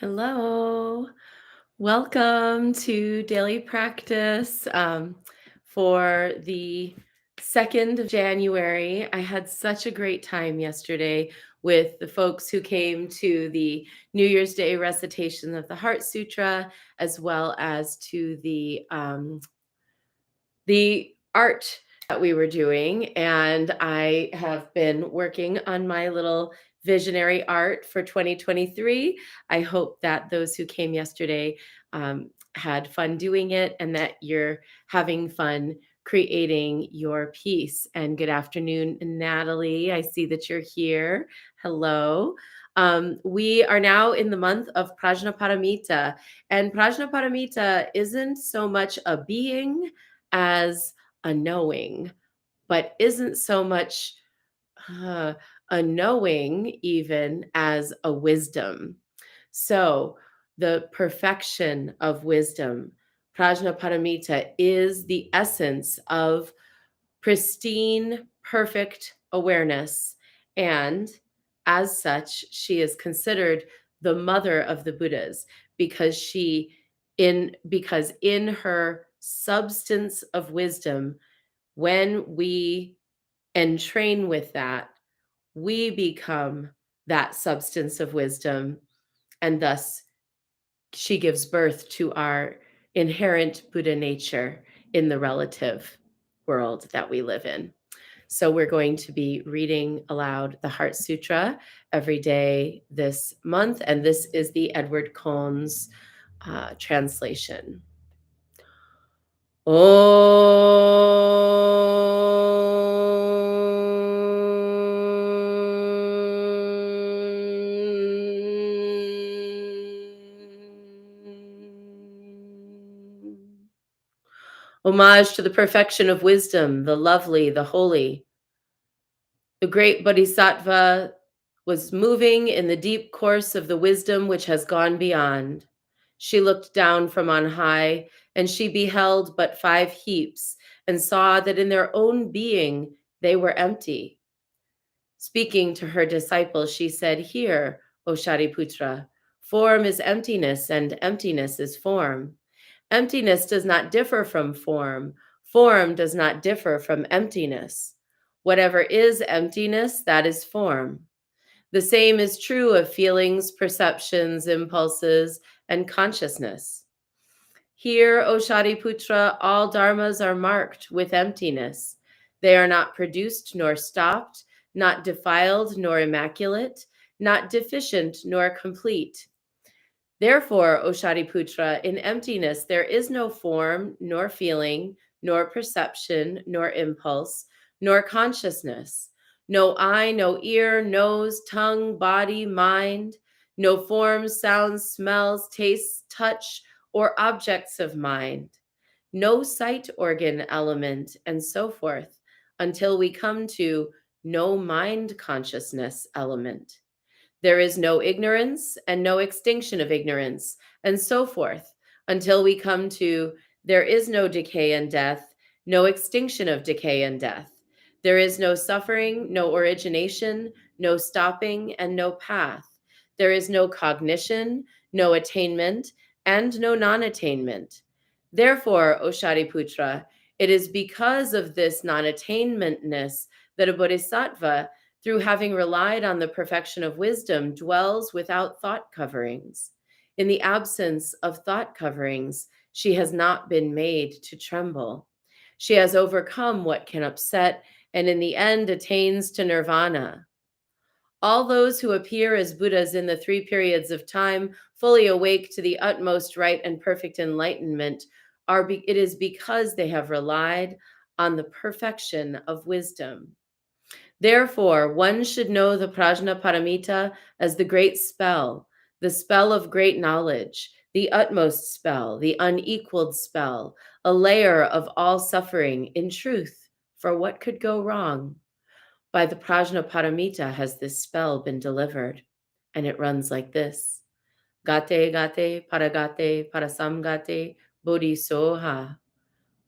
Hello. Welcome to daily practice for the 2nd of January. I had such a great time yesterday with the folks who came to the New Year's Day recitation of the Heart Sutra, as well as to the art that we were doing. And I have been working on my little visionary art for 2023. I hope that those who came yesterday had fun doing it and that you're having fun creating your piece. And good afternoon, Natalie. I see that you're here. Hello. We are now in the month of Prajnaparamita, and Prajnaparamita isn't so much a being as a knowing, but isn't so much uh, a knowing even as a wisdom. So, the perfection of wisdom, Prajnaparamita, is the essence of pristine, perfect awareness. And as such, she is considered the mother of the Buddhas because in her substance of wisdom, when we entrain with that, we become that substance of wisdom, and thus she gives birth to our inherent Buddha nature in the relative world that we live in. So, we're going to be reading aloud the Heart Sutra every day this month, and this is the Edward Cohn's translation. Homage to the perfection of wisdom, the lovely, the holy. The great Bodhisattva was moving in the deep course of the wisdom which has gone beyond. She looked down from on high, and she beheld but 5 heaps, and saw that in their own being they were empty. Speaking to her disciple, she said, "Hear, O Shariputra, form is emptiness, and emptiness is form. Emptiness does not differ from form. Form does not differ from emptiness. Whatever is emptiness, that is form. The same is true of feelings, perceptions, impulses, and consciousness. Here, O Shariputra, all dharmas are marked with emptiness. They are not produced nor stopped, not defiled nor immaculate, not deficient nor complete. Therefore, O Shariputra, in emptiness there is no form, nor feeling, nor perception, nor impulse, nor consciousness, no eye, no ear, nose, tongue, body, mind, no forms, sounds, smells, tastes, touch, or objects of mind, no sight organ element, and so forth, until we come to no mind consciousness element. There is no ignorance and no extinction of ignorance, and so forth, until we come to there is no decay and death, no extinction of decay and death. There is no suffering, no origination, no stopping, and no path. There is no cognition, no attainment, and no non attainment. Therefore, O Shariputra, it is because of this non attainmentness that a bodhisattva, through having relied on the perfection of wisdom, dwells without thought coverings. In the absence of thought coverings, she has not been made to tremble. She has overcome what can upset and in the end attains to nirvana. All those who appear as Buddhas in the 3 periods of time, fully awake to the utmost right and perfect enlightenment, it is because they have relied on the perfection of wisdom. Therefore, one should know the Prajnaparamita as the great spell, the spell of great knowledge, the utmost spell, the unequaled spell, a layer of all suffering. In truth, for what could go wrong? By the Prajnaparamita has this spell been delivered, and it runs like this: Gate gate paragate parasamgate bodhisoha.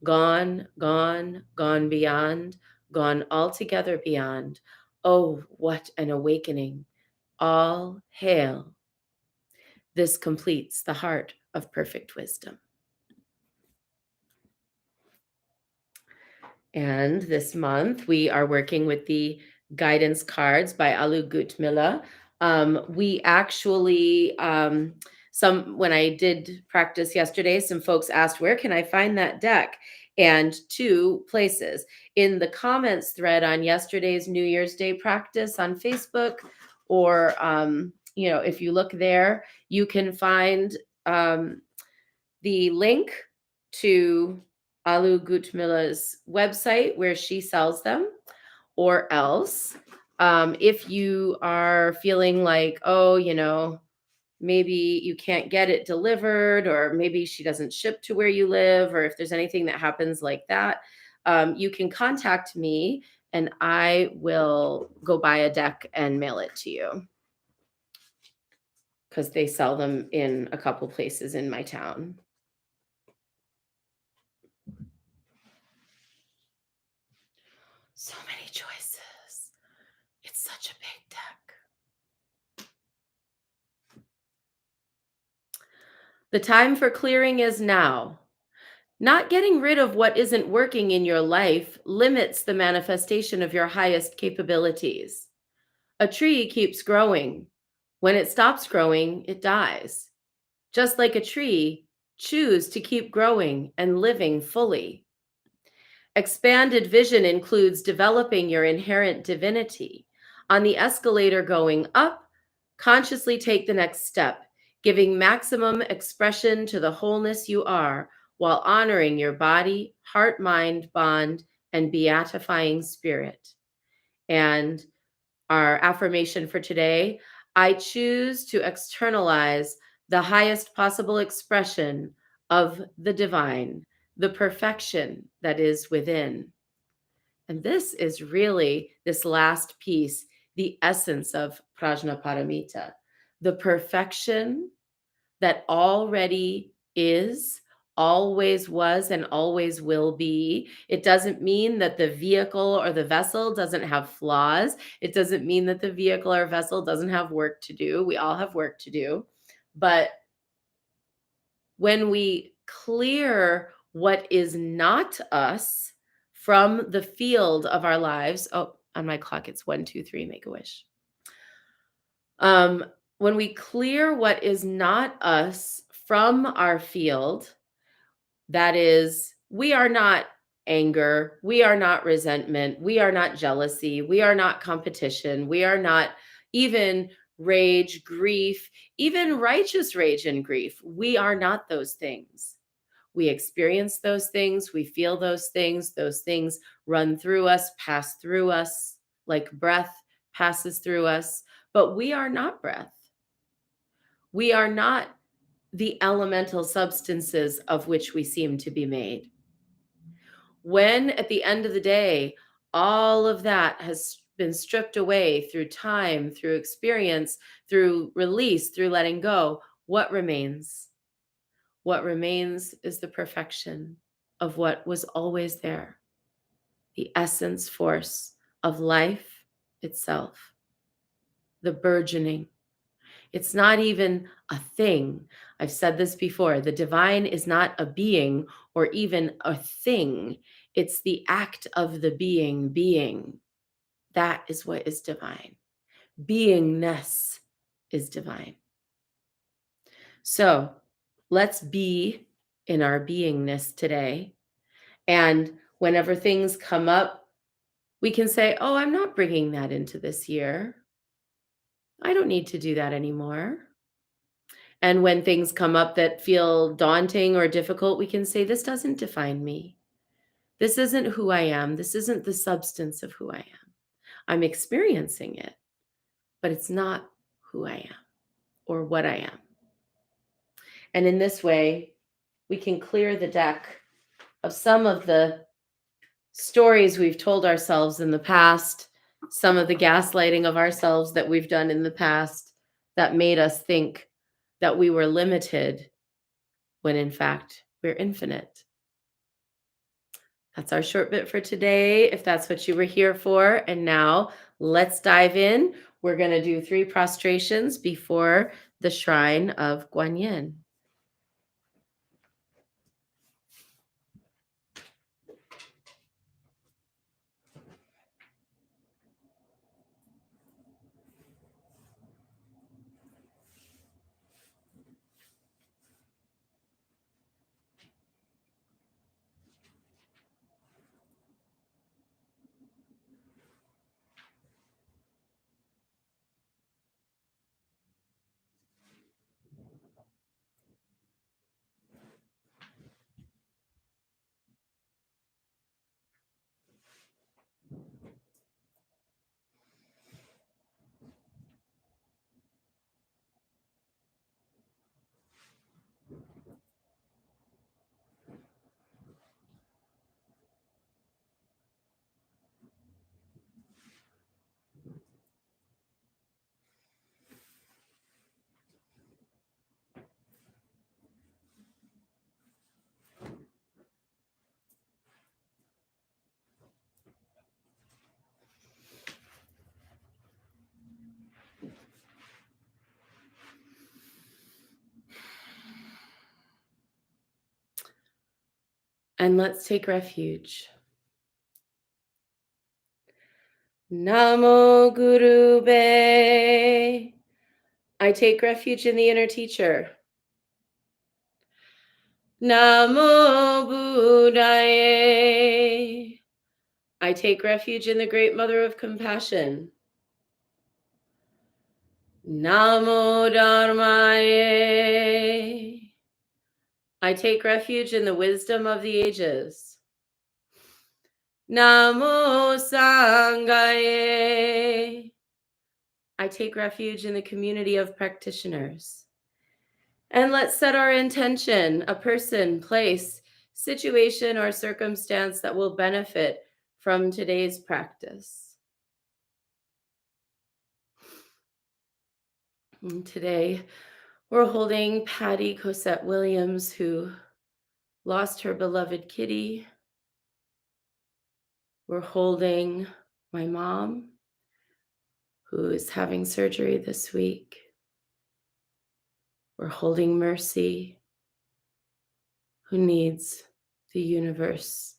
Gone, gone, gone beyond, gone altogether beyond. Oh, what an awakening! All hail. This completes the heart of perfect wisdom. And this month, we are working with the guidance cards by Alu Gutmila. We actually, when I did practice yesterday, some folks asked, where can I find that deck? And two places. In the comments thread on yesterday's New Year's Day practice on Facebook, or, if you look there, you can find the link to Alu Gutmila's website where she sells them, or else, if you are feeling like, oh, maybe you can't get it delivered, or maybe she doesn't ship to where you live, or if there's anything that happens like that, you can contact me and I will go buy a deck and mail it to you, because they sell them in a couple places in my town. So many choices. It's such a big deck. The time for clearing is now. Not getting rid of what isn't working in your life limits the manifestation of your highest capabilities. A tree keeps growing. When it stops growing, it dies. Just like a tree, choose to keep growing and living fully. Expanded vision includes developing your inherent divinity. On the escalator going up, consciously take the next step, giving maximum expression to the wholeness you are while honoring your body, heart, mind, bond, and beatifying spirit. And our affirmation for today: I choose to externalize the highest possible expression of the divine, the perfection that is within. And this is really, this last piece, the essence of Prajnaparamita, the perfection that already is, always was, and always will be. It doesn't mean that the vehicle or the vessel doesn't have flaws. It doesn't mean that the vehicle or vessel doesn't have work to do. We all have work to do. But when we clear what is not us from the field of our lives, oh, on my clock, it's 1, 2, 3, make a wish. When we clear what is not us from our field, that is, we are not anger, we are not resentment, we are not jealousy, we are not competition, we are not even rage, grief, even righteous rage and grief. We are not those things. We experience those things, we feel those things run through us, pass through us, like breath passes through us, but we are not breath. We are not the elemental substances of which we seem to be made. When at the end of the day, all of that has been stripped away through time, through experience, through release, through letting go, what remains? What remains is the perfection of what was always there, the essence force of life itself, the burgeoning. It's not even a thing. I've said this before. The divine is not a being or even a thing. It's the act of the being. That is what is divine. Beingness is divine. So let's be in our beingness today. And whenever things come up, we can say, oh, I'm not bringing that into this year. I don't need to do that anymore. And when things come up that feel daunting or difficult, we can say, this doesn't define me. This isn't who I am. This isn't the substance of who I am. I'm experiencing it, but it's not who I am or what I am. And in this way, we can clear the deck of some of the stories we've told ourselves in the past, some of the gaslighting of ourselves that we've done in the past that made us think that we were limited when in fact we're infinite. That's our short bit for today, if that's what you were here for. And now let's dive in. We're going to do 3 prostrations before the shrine of Guanyin. And let's take refuge. Namo Guru Be. I take refuge in the inner teacher. Namo Buddhaye. I take refuge in the great mother of compassion. Namo Dharmaye. I take refuge in the wisdom of the ages. Namo Sanghaye. I take refuge in the community of practitioners. And let's set our intention, a person, place, situation, or circumstance that will benefit from today's practice. And today, we're holding Patty Cosette Williams, who lost her beloved kitty. We're holding my mom, who is having surgery this week. We're holding Mercy, who needs the universe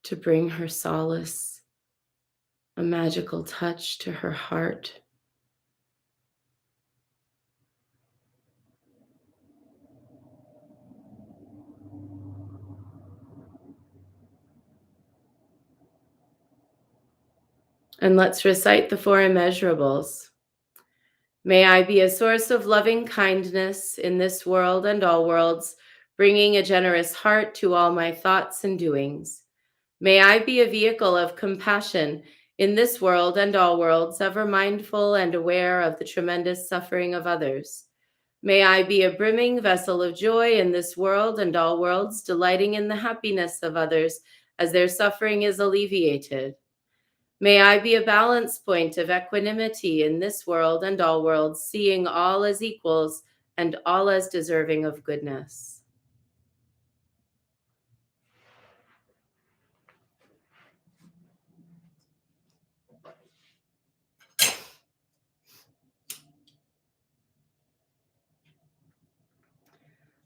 to bring her solace, a magical touch to her heart. And let's recite the four immeasurables. May I be a source of loving kindness in this world and all worlds, bringing a generous heart to all my thoughts and doings. May I be a vehicle of compassion in this world and all worlds, ever mindful and aware of the tremendous suffering of others. May I be a brimming vessel of joy in this world and all worlds, delighting in the happiness of others as their suffering is alleviated. May I be a balance point of equanimity in this world and all worlds, seeing all as equals and all as deserving of goodness.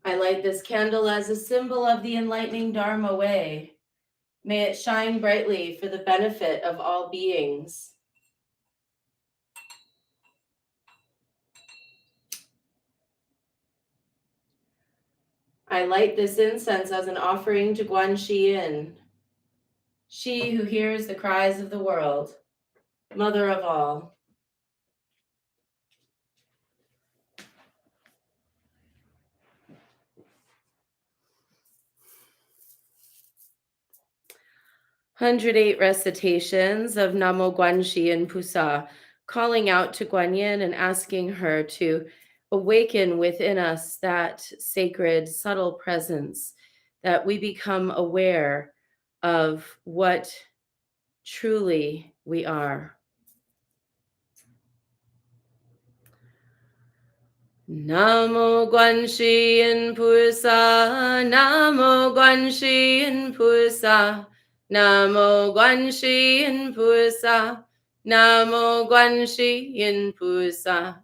I light this candle as a symbol of the enlightening Dharma way. May it shine brightly for the benefit of all beings. I light this incense as an offering to Guan Yin, she who hears the cries of the world, mother of all. Hundred 108 recitations of Namo Guanxi Pusa, calling out to Guanyin and asking her to awaken within us that sacred, subtle presence, that we become aware of what truly we are. Namo Guanxi Pusa, Namo Guanxi Pusa. Namo Guanxi Pusa, Namo Guanxi Pusa,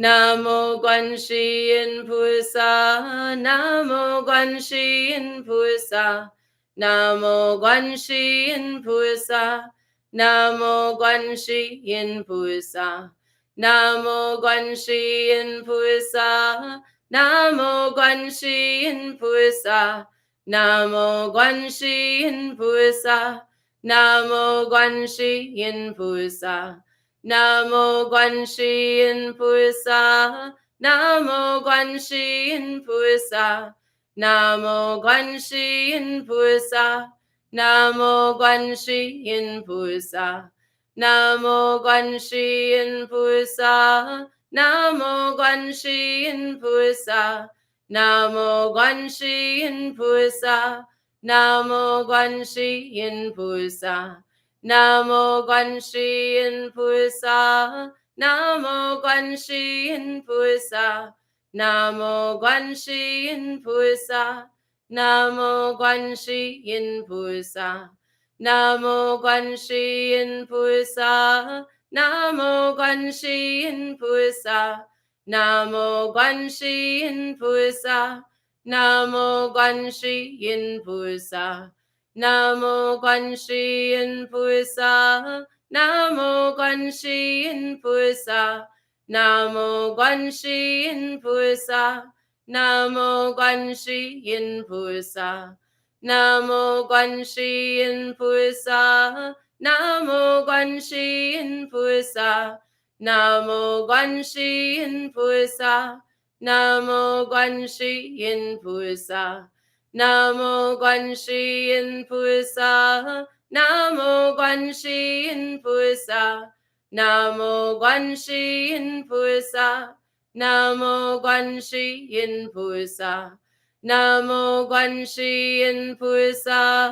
Namo Guan Shi Yin Pusa, Namo Guan Shi Yin Pusa, Namo Guan Shi Yin Pusa, Namo Guan Shi Yin Pusa, Namo Guan Shi Yin Pusa, Namo Guan Shi Yin Pusa, Namo Guan Shi Yin Pusa, Namo Guan Shi Yin Pusa. Namo Guan Shi Yin Pusa, Namo Guan Shi Yin Pusa, Namo Guan Shi Yin Pusa, Namo Guan Shi Yin Pusa, Namo Guan Shi Yin Pusa, Namo Guan Shi Yin Pusa, Namo Guan Shi Yin Pusa, Namo Guan Shi Yin Pusa. Namo Guan Shi Yin Pusa, Namo Guan Shi Yin Pusa, Namo Guan Shi Yin Pusa, Namo Guan Shi Yin Pusa, Namo Guan Shi Yin Pusa, Namo Guan Shi Yin Pusa, Namo Guan Shi Yin Pusa, Namo Guan Shi Yin Pusa. Namo Guan Shi Yin Pusa, Namo Guan Shi Yin Pusa, Namo Guan Shi Yin Pusa, Namo Guan Shi Yin Pusa, Namo Guan Shi Yin Pusa, Namo Guan Shi Yin Pusa, Namo Guan Shi Yin Pusa, Namo Guan Shi Yin Pusa. Namo Guan Shi Yin Pusa, Namo Guan Shi Yin Pusa, Namo Guan Shi Yin Pusa, Namo Guan Shi Yin Pusa, Namo Guan Shi Yin Pusa,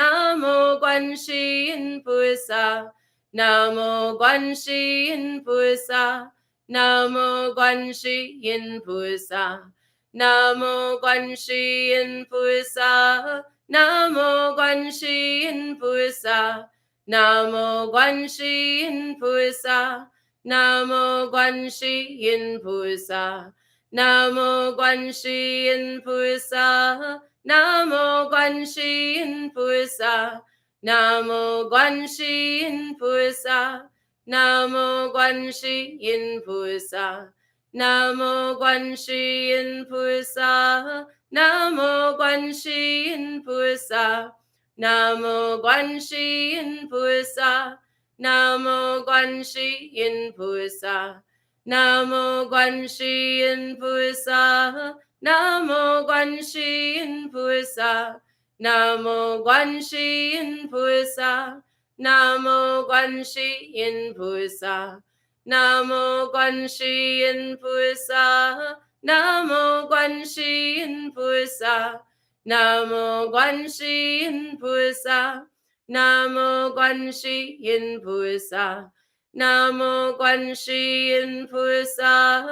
Namo Guan Shi Yin Pusa, Namo Guan Shi Yin Pusa, Namo Guan Shi Yin Pusa. Namo Guan Shi Yin Pusa, Namo Guan Shi Yin Pusa, Namo Guan Shi Yin Pusa, Namo Guan Shi Yin Pusa, Namo Guan Shi Yin Pusa, Namo Guan Shi Yin Pusa, Namo Guan Shi Yin Pusa, Namo Guan Shi Yin Pusa. Namo Guan Shi Yin Pusa, Namo Guan Shi Yin Pusa, Namo Guan Shi Yin Pusa, Namo Guan Shi Yin Pusa, Namo Guan Shi Yin Pusa, Namo Guan Shi Yin Pusa, Namo Guan Shi Yin Pusa, Namo Guan Shi Yin Pusa. Namo Guan Shi Yin Pusa, Namo Guan Shi Yin Pusa, Namo Guan Shi Yin Pusa, Namo Guan Shi Yin Pusa, Namo Guan Shi Yin Pusa, Namo Guan Shi Yin Pusa,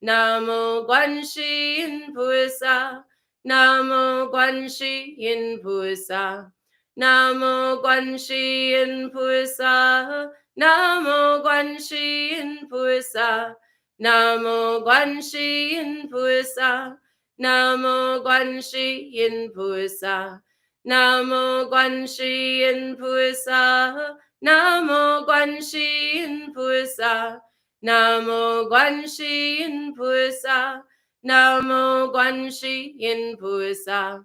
Namo Guan Shi Yin Pusa, Namo Guan Shi Yin Pusa. Namo Guan Shi Yin Pusa, Namo Guan Shi Yin Pusa, Namo Guan Shi Yin Pusa, Namo Guan Shi Yin Pusa, Namo Guan Shi Yin Pusa, Namo Guan Shi Yin Pusa, Namo Guan Shi Yin Pusa, Namo Guan Shi Yin Pusa.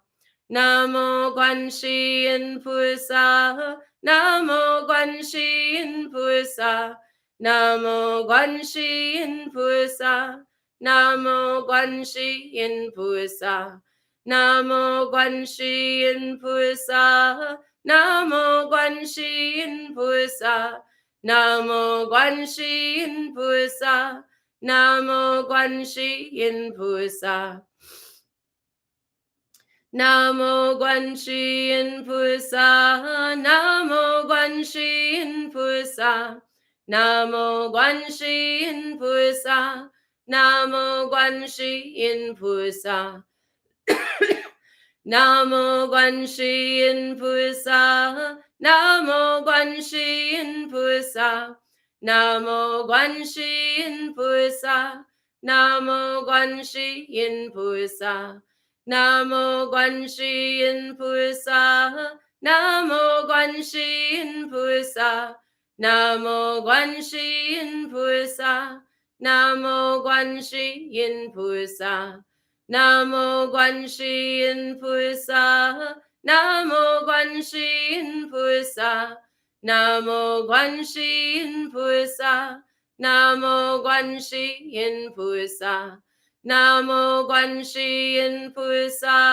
Namo Guan Shi Yin Pusa, Namo Guan Shi Yin Pusa, Namo Guan Shi Yin Pusa, Namo Guan Shi Yin Pusa, Namo Guan Shi Yin Pusa, Namo Guan Shi Yin Pusa, Namo Guan Shi Yin Pusa, Namo Guan Shi Yin Pusa. Namo Guan Shi Yin Pusa, Namo Guan Shi Yin Pusa, Namo Guan Shi Yin Pusa, Namo Guan Shi Yin Pusa. Namo Guan Shi Yin Pusa, Namo Guan Shi Yin Pusa, Namo Guanxi Yin Pusa, Namo Guanxi Yin Pusa, Namo Guanxi Yin Pusa, Namo Guanxi Yin Pusa, Namo Guanxi Yin Pusa, Namo Guanxi Yin Pusa, Namo Guanxi Yin Pusa, Namo Guanxi Yin Pusa, Namo Guanxi Yin Pusa, Namo Guanxi Yin Pusa, Namo Guanxi Yin Pusa,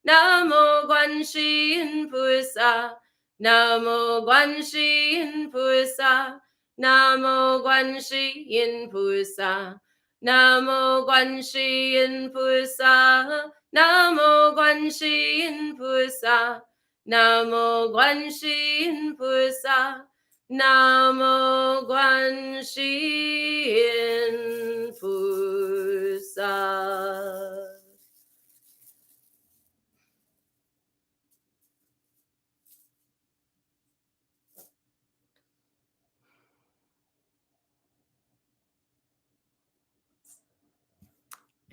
Namo Guanxi Yin Pusa, Namo Guanxi Yin Pusa, Namo Guanxi Yin Pusa, Namo Guanxi Yin Pusa, Namo Guanxi Yin Pusa, Namo Guanxi Yin Pusa, Namo Guanxi Yin Pusa.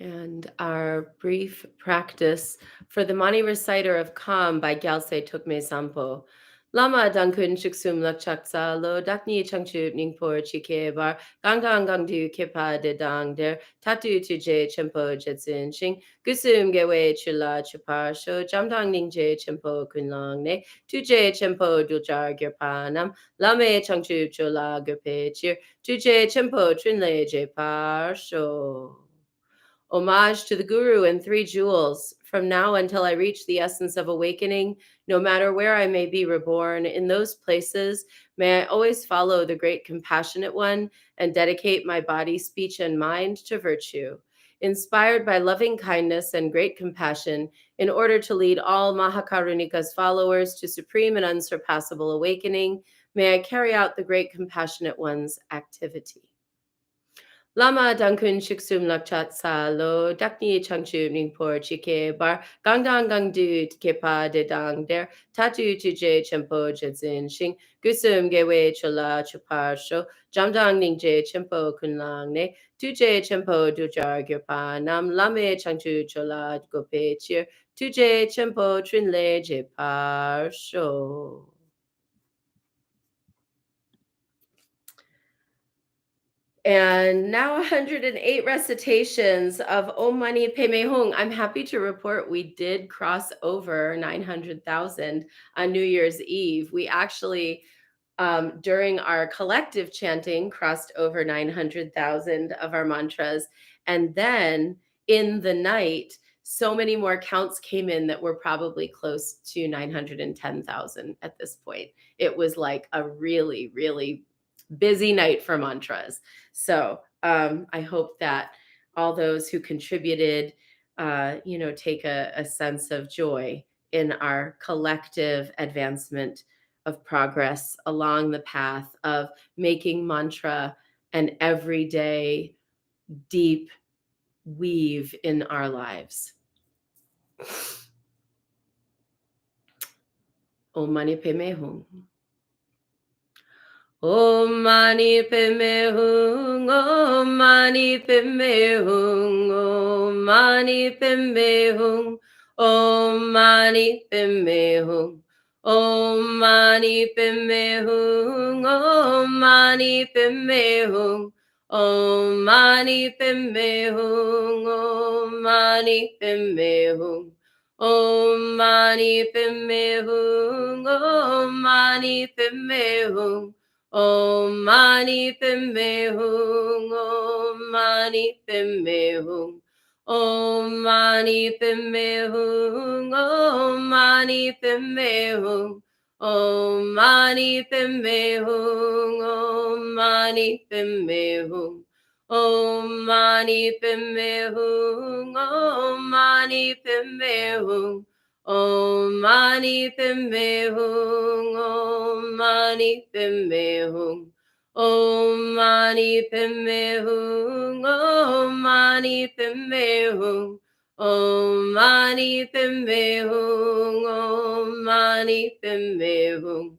And our brief practice for the Mani Reciter of Calm by Gyaltse Tukme Sampo. Lama Dankun Chiksum Lakchaksa Lo Dakni Changchu Ningpor Chike Bar Gangdang Gangdu Kipa de Dang Der Tatu Tuje Chempo Jetsin Shing Gusum Gewe Chula Chupar Sho Jamdang Ningje Chempo Kunlong Ne Tuje Chempo Duljar Girpanam Lame Changchu Chula Gurpe Chir Tuje Chempo Trinle Je Par Sho. Homage to the Guru and three jewels. From now until I reach the essence of awakening, no matter where I may be reborn, in those places, may I always follow the great compassionate one and dedicate my body, speech, and mind to virtue. Inspired by loving kindness and great compassion, in order to lead all Mahakarunika's followers to supreme and unsurpassable awakening, may I carry out the great compassionate one's activity. Lama Dankun Shiksum Lakchat Sa Lo Dakni Changchu Ningpor Chike Bar Gangdang Gangdu Kepa de Dang Der Tatu Tuje Chempo Jedzin Shing Gusum Gewe Chola Chupar Sho Jamdang Ningje Chempo Kunlang Ne Tuje Chempo Dujar Girpa Nam Lame Changchu Chola Gope Chir Tuje Chempo Trinle Jepar Sho. And now 108 recitations of Om Mani Padme Hum. I'm happy to report we did cross over 900,000 on New Year's Eve. We actually, during our collective chanting, crossed over 900,000 of our mantras. And then in the night, so many more counts came in that were probably close to 910,000 at this point. It was like a really, really busy night for mantras. So I hope that all those who contributed, take a sense of joy in our collective advancement of progress along the path of making mantra an everyday deep weave in our lives. Om Mani Padme Hum. Om Mani Padme Hum, Om Mani Padme Hum, Om Mani Padme Hum, Om Mani Padme Hum, Om Mani Padme Hum, Om Mani Padme Hum, Om Mani Padme Hum, Om Mani Padme Hum, Om Mani Padme Hum, Om Mani Padme Hum. Om Mani Padme Hum, Om Mani Padme Hum, Om Mani Padme Hum, Om Mani Padme Hum, Om Mani Padme Hum, Om Mani Padme Hum, Om Mani Padme Hum, Om Mani Padme Hum. Om Mani Padme Hum, Om Mani Padme Hum, Om Mani Padme Hum, Om Mani Padme Hum, Om Mani Padme Hum, Om Mani Padme Hum,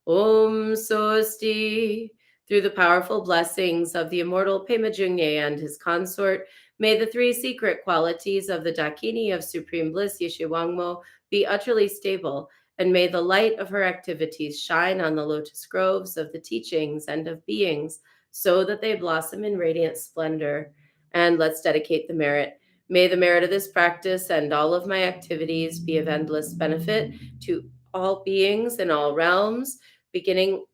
Om Sosti. Through the powerful blessings of the immortal Pema Jungye and his consort, may the three secret qualities of the Dakini of Supreme Bliss Yeshe Wangmo be utterly stable, and may the light of her activities shine on the lotus groves of the teachings and of beings, so that they blossom in radiant splendor. And let's dedicate the merit. May the merit of this practice and all of my activities be of endless benefit to all beings in all realms, beginningless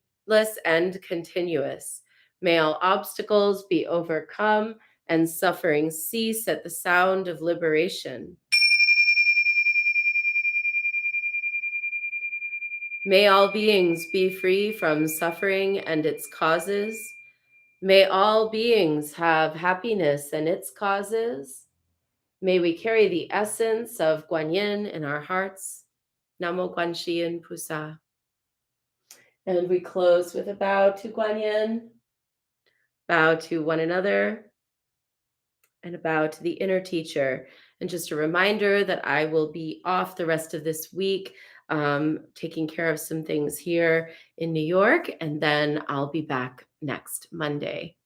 and continuous. May all obstacles be overcome and suffering cease at the sound of liberation. May all beings be free from suffering and its causes. May all beings have happiness and its causes. May we carry the essence of Guanyin in our hearts. Namo Guanxin Pusa. And we close with a bow to Guanyin, bow to one another, and a bow to the inner teacher. And just a reminder that I will be off the rest of this week, taking care of some things here in New York, and then I'll be back next Monday.